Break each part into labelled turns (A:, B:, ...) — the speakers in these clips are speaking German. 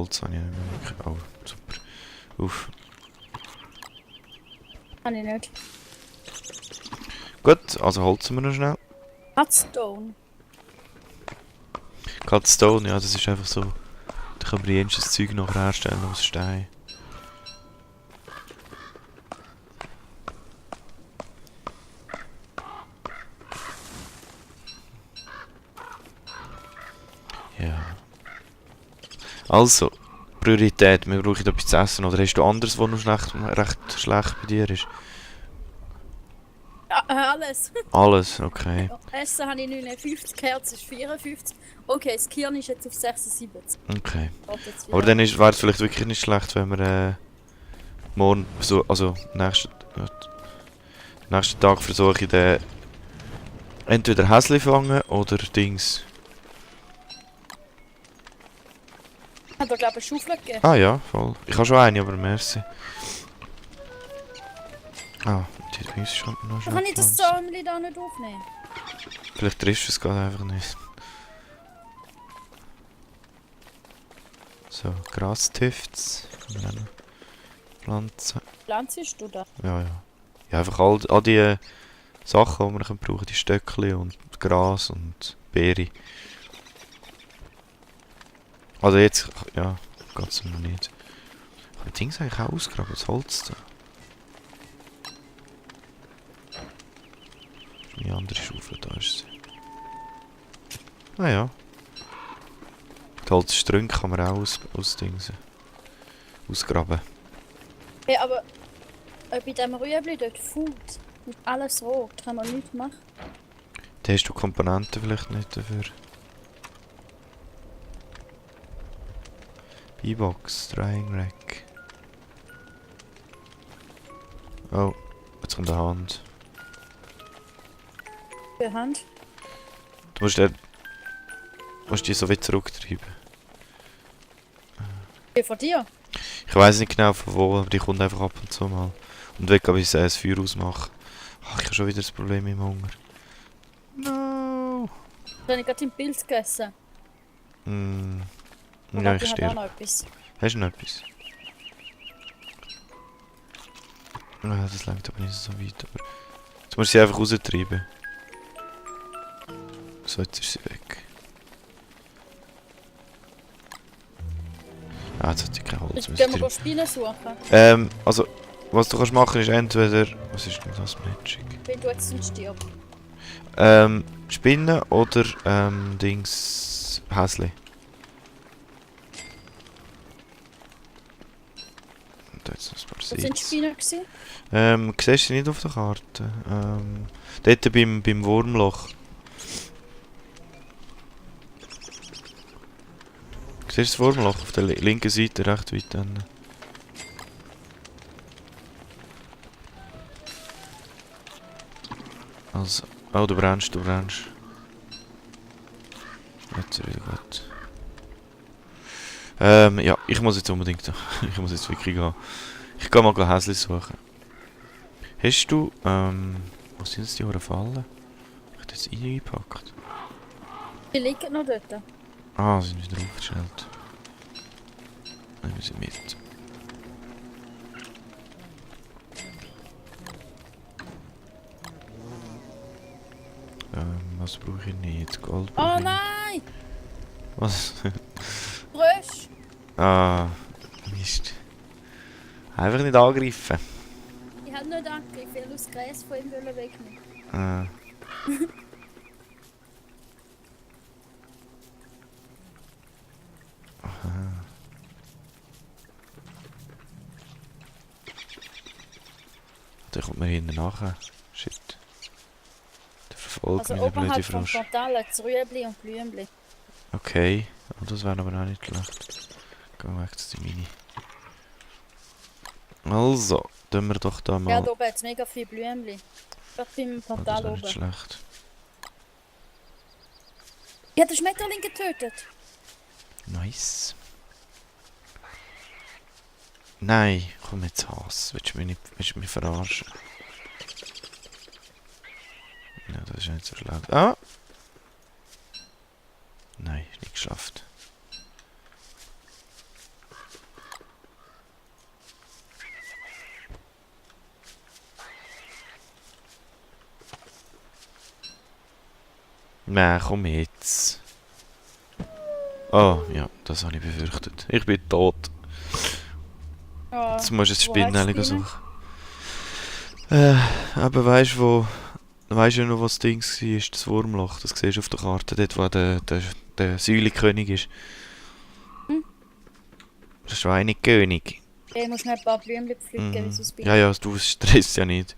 A: Holz habe ich nicht mehr wirklich. Oh, super. Uff.
B: Kann ich nicht.
A: Gut, also holzen wir noch schnell.
B: Hardstone.
A: Cutstone, ja, das ist einfach so. Da kann man jenes Zeug noch herstellen aus Stein. Ja. Also, Priorität, wir brauchen etwas zu essen. Oder hast du anderes, was noch recht schlecht bei dir ist?
B: Ja, alles.
A: Alles, okay.
B: Essen habe ich 59, Herz ist 54. Okay, das Kirn ist jetzt auf 76.
A: Okay.
B: Warte jetzt
A: Aber
B: wieder.
A: dann wäre es vielleicht wirklich nicht schlecht, wenn wir morgen, so, also nächsten Tag versuche ich den entweder Häsli fangen oder Dings.
B: Hat er, glaube ich, eine Schaufel gegeben?
A: Ah ja, voll. Ich habe schon eine, aber merci. Ah, die Dings ist schon noch schnell
B: Kann ich das
A: gepflanzt.
B: Zäumchen da nicht aufnehmen?
A: Vielleicht triffst du es gerade einfach nicht. So, Grastüfts. Können wir auch noch pflanzen.
B: Pflanzest du da?
A: Ja, ja. Ja, einfach all die Sachen, die wir brauchen können. Die Stöckchen und Gras und Beere. Also jetzt, ja, geht es noch nicht. Ich habe die Dings eigentlich auch ausgraben, das Holz da. Meine andere Schaufel, da ist sie. Ah ja. Die Holzstrünke kann man auch ausgraben.
B: Hey, aber bei diesem Rüebli dort Food mit alles roh, kann man nichts machen.
A: Da hast du Komponenten vielleicht nicht dafür. B-Box, Drying Rack. Oh, jetzt kommt eine Hand.
B: Für Hand.
A: Du musst die so weit zurücktreiben.
B: Wie von dir?
A: Ich weiß nicht genau von wo, aber die kommt einfach ab und zu mal. Und weg, ob ich das Feuer ausmache. Ach, ich habe schon wieder das Problem mit dem Hunger. No!
B: Da habe ich gerade im Pilz gegessen.
A: Mm.
B: Und
A: Ja,
B: ich
A: ich
B: habe auch
A: stirb.
B: noch etwas.
A: Hast du noch etwas? Ah, das langt aber nicht so weit. Aber jetzt muss ich sie einfach raustreiben. So, jetzt ist sie weg. Ah, jetzt hat ich kein Holz
B: Jetzt
A: mehr.
B: gehen wir Spinnen suchen.
A: Also, was du kannst machen ist entweder... Was ist denn das Magic?
B: Wenn du jetzt nicht stirbst.
A: Spinnen oder, Dings... Häsli. Und da jetzt noch ein paar
B: Was sind
A: Seeds.
B: Spinnen gewesen?
A: Siehst du sie nicht auf der Karte? Dort beim Wurmloch. Siehst du das Wurmloch auf der linken Seite, recht weit dann? Also, oh, du brennst. Jetzt wieder gut. Ja, ich muss jetzt unbedingt, ich muss jetzt wirklich gehen. Ich gehe mal Häsli suchen. Hast du, wo sind jetzt die Huren Fallen? Ich habe jetzt eingepackt.
B: Die liegen noch dort.
A: Ah, sie sind wieder aufgestellt. Nehmen wir sie mit. Was brauche ich nicht? Gold brauche
B: Oh
A: ich nicht.
B: nein!
A: Was?
B: Frösch!
A: Ah, Mist. Einfach nicht angreifen.
B: Ich habe nicht angegriffen, ich will das Gräs von ihm wegnehmen.
A: Ah. Aha. Der kommt mir hinten nachher. Shit. Der verfolgt
B: Also
A: mich, der blöde
B: oberhalb vom
A: Frosch.
B: Portal das Rüebli und Blümli.
A: Okay. Oh, das wäre aber auch nicht schlecht. Gehen wir weg zu Mini. Also, tun wir doch da mal.
B: Ja, da oben hat es mega viele Blümli. Gerade beim
A: Oh, das
B: Portal
A: wäre nicht
B: oben.
A: schlecht.
B: Ich habe den Schmetterling getötet.
A: Nice. Nein, komm jetzt Hass. Willst du mich verarschen? Ja, das ist nicht so schlecht. Ah! Nein, nicht geschafft. Nein, komm jetzt. Oh, ja, das habe ich befürchtet. Ich bin tot.
B: Ja,
A: Jetzt musst du ein
B: wo
A: Spinneli
B: hast du die?
A: suchen. Aber weißt du, wo... Weißt du noch, was das Ding war? Das Wurmloch. Das siehst du auf der Karte, dort wo der Säulenkönig ist.
B: Hm?
A: Der Schweinekönig.
B: Ich muss schnell ein paar Blümchen pflücken, wie
A: Mhm.
B: so ein
A: Ja, ja, du stresst ja nicht.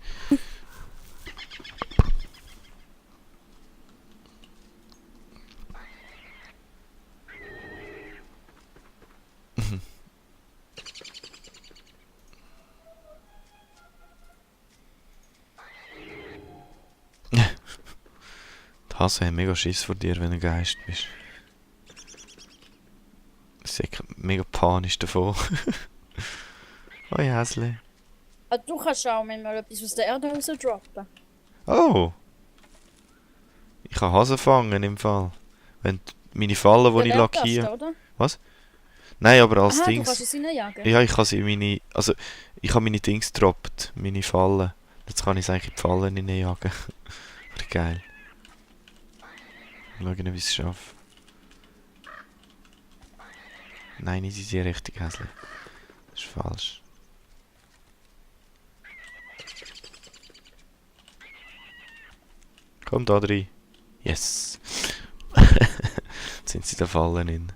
A: Die Hase haben mega Schiss vor dir, wenn du ein Geist bist. Sie sind mega panisch davon. Hoi Häsli.
B: Ah, du kannst auch manchmal etwas aus der Erde raus droppen.
A: Oh! Ich kann Hasen fangen im Fall. Wenn meine Fallen, die
B: Ja,
A: ich
B: lernt das,
A: lackiere...
B: oder?
A: Nein, aber als
B: Aha, du
A: Dings...
B: kannst es reinjagen.
A: Ja, ich kann sie in meine... Also, ich habe meine Dings gedroppt. Meine Fallen. Jetzt kann ich es eigentlich in die Fallen hineinjagen. Aber geil. Schauen, wie ich es schaffe. Nein, nicht in die Richtung, Häsli. Das ist falsch. Komm da rein. Yes. Jetzt sind sie da Fallen in.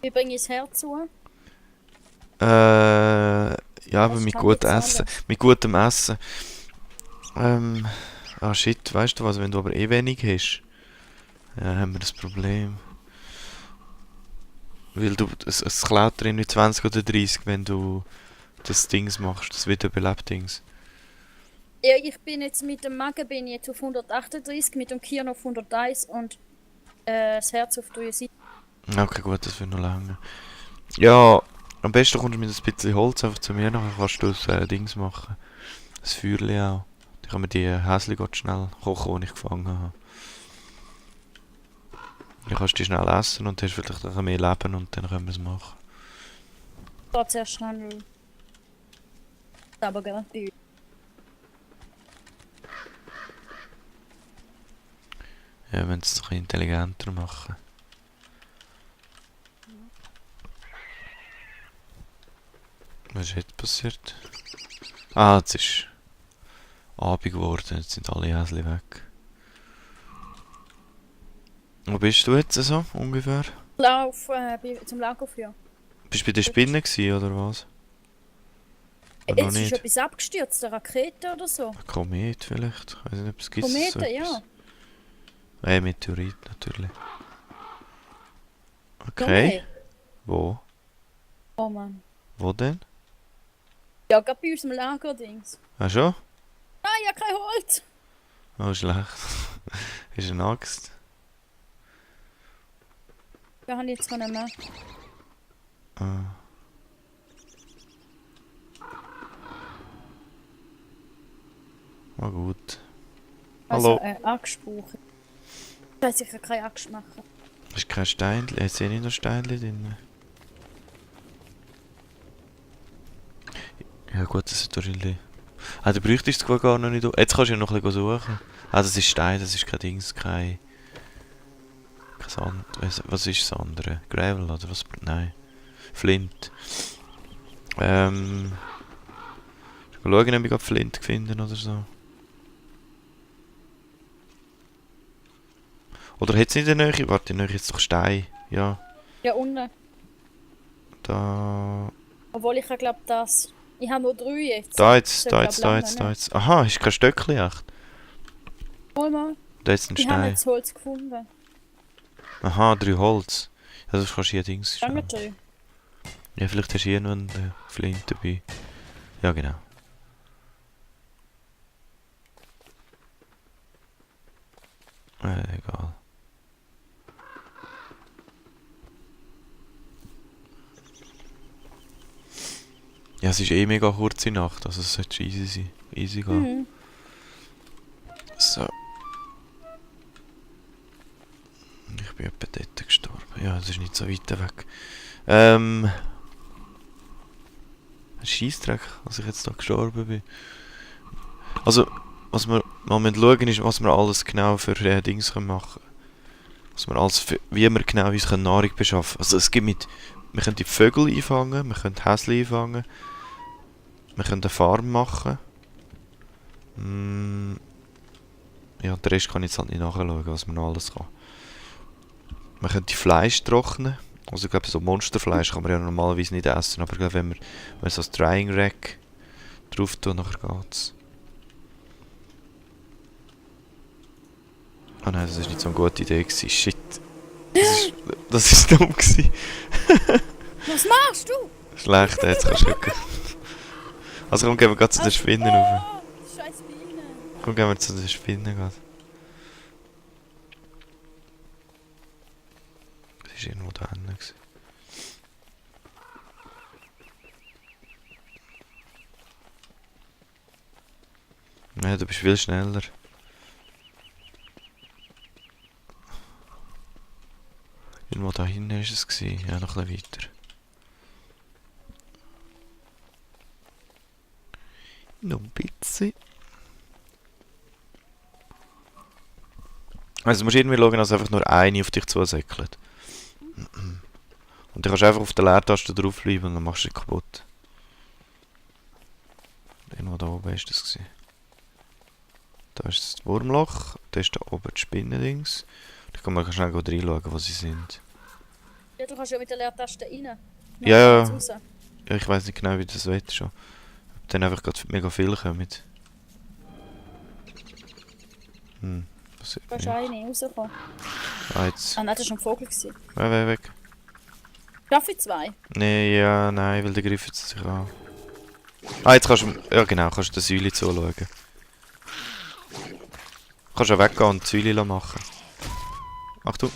B: Wie bringe ich das Herz zu?
A: Ja, aber
B: Was
A: mit
B: kann
A: gutem
B: jetzt
A: Essen.
B: alles?
A: Mit gutem Essen. Ah shit, weißt du was, wenn du aber eh wenig hast, ja, haben wir das Problem. Weil du, es klaut dir irgendwie 20 oder 30, wenn du das Dings machst, das Wiederbeleb-Dings.
B: Ja, ich bin jetzt mit dem Magen bin ich jetzt auf 138, mit dem Kirn auf 101 und das Herz auf 73.
A: Okay, gut, das wird noch lange. Ja, am besten kommst du mit ein bisschen Holz einfach zu mir, nachher kannst du das Dings machen. Das Feuerli auch. Dann kann man die Häsli grad schnell kochen, die ich gefangen habe. Dann kannst du die schnell essen und hast vielleicht ein bisschen mehr Leben und dann können wir es machen.
B: Da zuerst schnell. Aber garantiert.
A: Ja, wir müssen es ein bisschen intelligenter machen. Was ist jetzt passiert? Ah, jetzt ist Abend geworden, jetzt sind alle Häsli weg. Wo bist du jetzt so, ungefähr?
B: Lauf zum Lagerfeuer.
A: Bist du bei den Spinnen gewesen, oder was? Oder noch
B: Es ist
A: nicht?
B: etwas abgestürzt, eine Rakete oder so.
A: Ein Komet vielleicht? Ich weiß nicht, ob es gibt.
B: Kometen,
A: So
B: ja.
A: Meteorit natürlich.
B: Noch
A: Okay.
B: mehr.
A: Wo?
B: Oh Mann.
A: Wo denn?
B: Ja, gerade bei unserem Lagerdings.
A: Ah schon?
B: Ah, ja, kein Holz.
A: Oh, schlecht. Ist eine Axt.
B: Ja, habe ich jetzt nicht mehr.
A: Ah. War gut.
B: Also,
A: Hallo.
B: angesprochen. Ich weiß, ich kann keine Axt machen.
A: Ist kein Steinchen? Jetzt sehe ich noch Steinchen drin. Ja gut, das ist wahrscheinlich... Ah, du bräuchtest es gar noch nicht... Jetzt kannst du ja noch ein bisschen suchen. Ah, das ist Stein, das ist kein Dings, kein Sand... Was ist das andere? Gravel oder was? Nein. Flint. Ich will schauen, ob ich gerade Flint finden oder so. Oder hat es nicht in der Nähe? Warte, in der Nähe ist doch Stein. Ja,
B: Ja, unten.
A: da...
B: Obwohl ich glaube, das. Ich habe nur 3 jetzt.
A: Da
B: Das
A: jetzt,
B: soll,
A: da
B: glaub,
A: jetzt, da
B: lange
A: jetzt, da
B: nicht.
A: jetzt. Aha, ist kein Stöckli echt.
B: Hol mal.
A: Da ist ein
B: Ich habe
A: Stein.
B: jetzt Holz gefunden.
A: Aha, 3 Holz. Ja, das kannst du hier Dings
B: Lange
A: stellen.
B: 3.
A: Ja, vielleicht hast du hier noch einen Flint dabei. Ja, genau. Egal. Ja, es ist eh mega kurze Nacht, also es sollte easy sein. Easy gehen.
B: Mhm.
A: So. Ich bin etwa dort gestorben. Ja, das ist nicht so weit weg. Ein Scheissdreck, als ich jetzt da gestorben bin. Also, was wir mal müssen schauen ist, was wir alles genau für Dings können machen. Was wir alles wie wir genau uns Nahrung beschaffen. Also es gibt wir können die Vögel einfangen, wir können Häsli einfangen, wir können eine Farm machen. Ja, den Rest kann ich jetzt halt nicht nachschauen, was man noch alles kann. Man könnte Fleisch trocknen. Also ich glaube, so Monsterfleisch kann man ja normalerweise nicht essen, aber ich glaube, wenn man so das Drying Rack drauf tut, nachher geht's. Ah nein, das ist nicht so eine gute Idee gewesen. Shit. Das ist dumm gewesen.
B: Was machst du?
A: Schlecht, jetzt kannst du schauen. Also komm, gehen wir gerade zu den Spinnen rauf.
B: Oh, scheiß Biene.
A: Komm, gehen wir zu den Spinnen gerade. Das ist irgendwo da hinten gewesen. Ja, du bist viel schneller. Irgendwo da hinten ist es gewesen. Ja, noch ein bisschen weiter. Noch ein bisschen. Also du musst irgendwie schauen, dass einfach nur eine auf dich zusäckelt. Und du kannst einfach auf der Leertaste draufbleiben und dann machst du dich kaputt. Irgendwo da oben ist das gewesen. Da ist das Wurmloch, da ist da oben die Spinnendings. Ich kann mal schnell reinschauen, wo sie sind.
B: Ja, du kannst ja mit der Leertaste rein.
A: Ja, ja.
B: Raus.
A: Ja, ich weiß nicht genau, wie das wird schon. Ob dann einfach gerade mega viel kommen.
B: Du kannst eine rauskommen.
A: Ah, jetzt.
B: Ah nein, das war ein Vogel. Gewesen.
A: Weg.
B: Schaffe ich 2?
A: Nee, ja, nein, weil der greift sich an. Ah, jetzt kannst du... Ja genau, kannst du der Säule zuschauen. Kannst ja weggehen und die Säule machen. Achtung.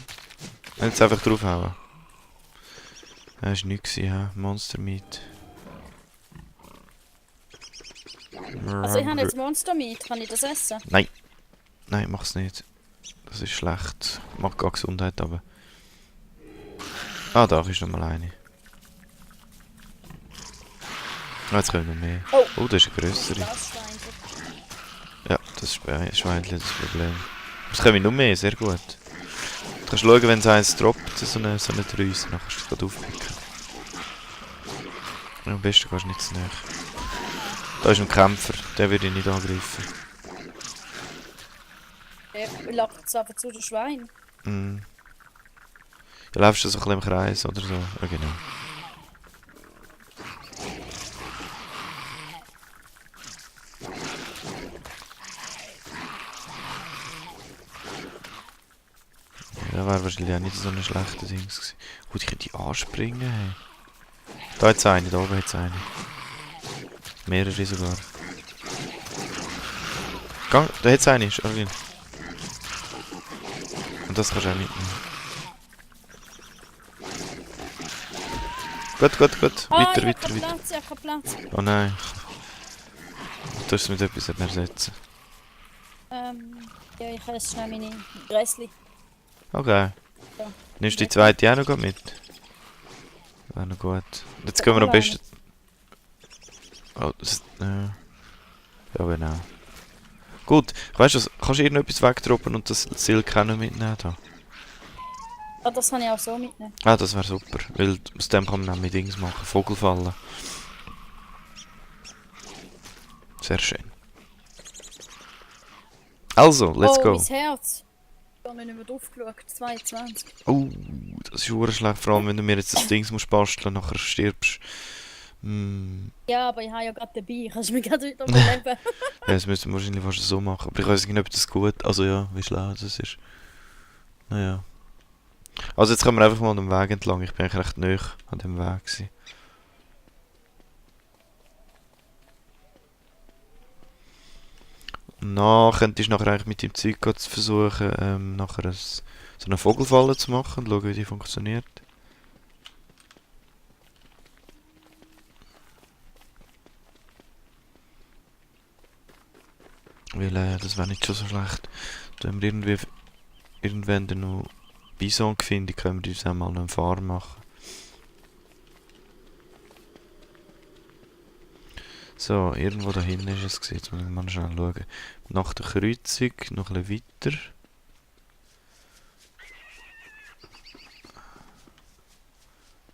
A: Jetzt einfach draufhauen. Das war nichts, ja. Monster Meat.
B: Also ich habe jetzt Monster Meat, kann ich das essen?
A: Nein, mach's nicht. Das ist schlecht. Macht gar Gesundheit, aber... Ah, da ist noch mal eine. Ah, jetzt kommen noch mehr. Oh, das ist eine grössere.
B: Das Schweinchen.
A: Ja, das Schweinchen, das Problem. Es kommen noch mehr, sehr gut. Du kannst schauen, wenn es eins droppt, so eine Drüse, dann kannst du es gerade aufpicken. Ja, am besten gehst du nicht zu nahe. Da ist ein Kämpfer, der würde ich nicht angreifen.
B: Er lockt es einfach zu den Schwein.
A: Mm. Du läufst so ein bisschen im Kreis oder so. Ja, genau. Ja, wäre wahrscheinlich auch nicht so ein schlechter Ding gewesen. Gut, ich könnte anspringen. Hey. Da jetzt eine, da oben jetzt eine. Mehrere sogar. Gang, da jetzt eine, Charlene. Und das kannst du auch mitnehmen. Gut. Weiter.
B: Ich habe keinen Platz.
A: Oh nein. Du musst es mit etwas ersetzen.
B: Ja, ich habe jetzt schnell meine Gräsli.
A: Okay.
B: Ja.
A: Nimmst du die zweite auch noch mit? Wäre noch gut. Jetzt können wir am besten... Oh, das... Ja, genau. Gut, weißt du, kannst du irgendetwas wegdroppen und das Silk auch noch mitnehmen? Da?
B: Ah, das kann ich auch so mitnehmen.
A: Ah, das wäre super, weil aus dem kann man nämlich Dings machen, Vogelfallen. Sehr schön. Also, let's go.
B: Oh, mein Herz. Ich habe nicht mehr drauf geschaut. 22.
A: Oh, das ist verdammt schlecht, vor allem wenn du mir jetzt das Dings musst basteln, nachher stirbst.
B: Ja, aber ich habe ja gerade dabei. Kannst du mich gerade wieder beleben?
A: Ja, das müssen wir wahrscheinlich fast so machen, aber ich weiß nicht, ob das gut... Also ja, wie schlau das ist. Naja. Also jetzt kommen wir einfach mal an dem Weg entlang, ich bin eigentlich recht nahe an dem Weg gewesen. Na, könntest du nachher eigentlich mit dem Zeug versuchen, nachher so eine Vogelfalle zu machen und schauen, wie die funktioniert. Weil, das wäre nicht schon so schlecht. Wenn wir irgendwann dann noch Bison finden, können wir uns auch mal eine Farm machen. So, irgendwo da hinten ist es gewesen. Jetzt muss ich mal schnell schauen. Nach der Kreuzung noch ein bisschen weiter.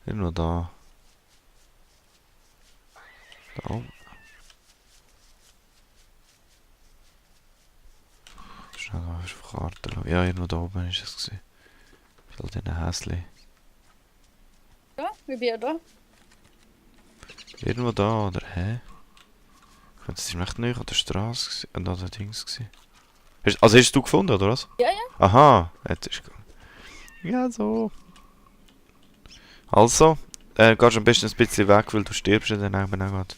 A: Irgendwo da. Da oben. Schnell auf die Karte schauen. Ja, irgendwo da oben ist es gewesen. Mit all diesen Häschen.
B: Ja, wie bin ich da?
A: Irgendwo da, oder? Hä? Das ist recht neu an der Straße gewesen. An der Dings gewesen. Also hast du gefunden, oder was?
B: Ja, ja.
A: Aha, jetzt ist gut. Ja, so. Also, gehst am besten ein bisschen weg, weil du stirbst ja dann eben auch gerade.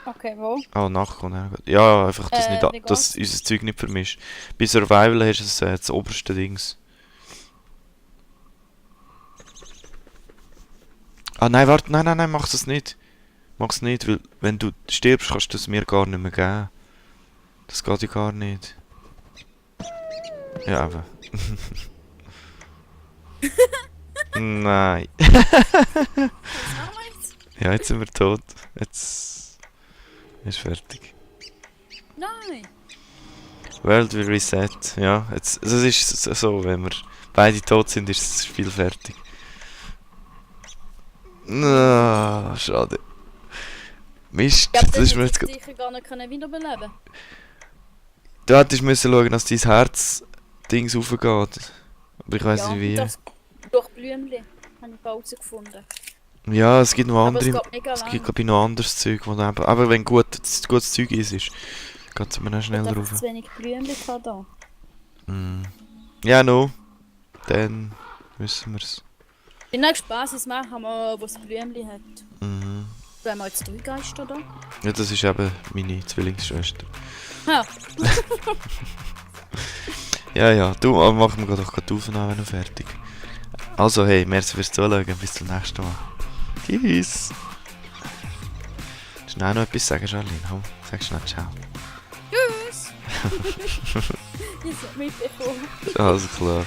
B: Okay, wo?
A: Oh, nachkommen. Ja, gut. Ja, einfach, dass,
B: wie
A: nicht, dass unser Zeug nicht vermischt. Bei Survival hast du das oberste Dings. Ah, nein, warte, nein, mach das nicht. Mach's nicht, weil wenn du stirbst, kannst du es mir gar nicht mehr geben. Das geht ja gar nicht. Ja, eben. Nein.
B: Was machen wir jetzt?
A: Ja, jetzt sind wir tot. Jetzt ist fertig.
B: Nein!
A: World will reset. Ja, jetzt, also es ist so, wenn wir beide tot sind, ist das Spiel fertig. No, schade. Mist,
B: Ja, aber
A: das
B: dann
A: ist mir
B: hätte
A: jetzt
B: ich sicher gar nicht wiederbeleben.
A: Du hättest müssen schauen, dass dein Herz-Dings aufgeht. Aber ich weiss
B: Ja,
A: nicht wie.
B: das durch Blümchen habe ich herausgefunden.
A: Ja, es gibt noch
B: Aber es
A: andere.
B: geht mega
A: Es
B: lang.
A: gibt glaub ich noch anderes Zeug, wo dann, aber wenn gutes Zeug ist, geht es mir dann
B: Ich
A: schneller
B: habe
A: rauf.
B: zu wenig Blümchen da.
A: Mm. Ja, no. Dann wissen wir's.
B: Ich bin nächstes Basis machen, wo es Blümchen hat.
A: Mhm.
B: Da haben wir jetzt 3 Geister da.
A: Ja, das ist eben meine Zwillingsschwester.
B: Ja,
A: Ja, du, machen wir doch gerade Aufnahme noch fertig. Also, hey, merci fürs Zuschauen, bis zum nächsten Mal. Tschüss. Schnell noch etwas sagen, Charlene? Komm, sag schnell ciao.
B: tschüss! Ich habe mitbekommen.
A: Alles klar.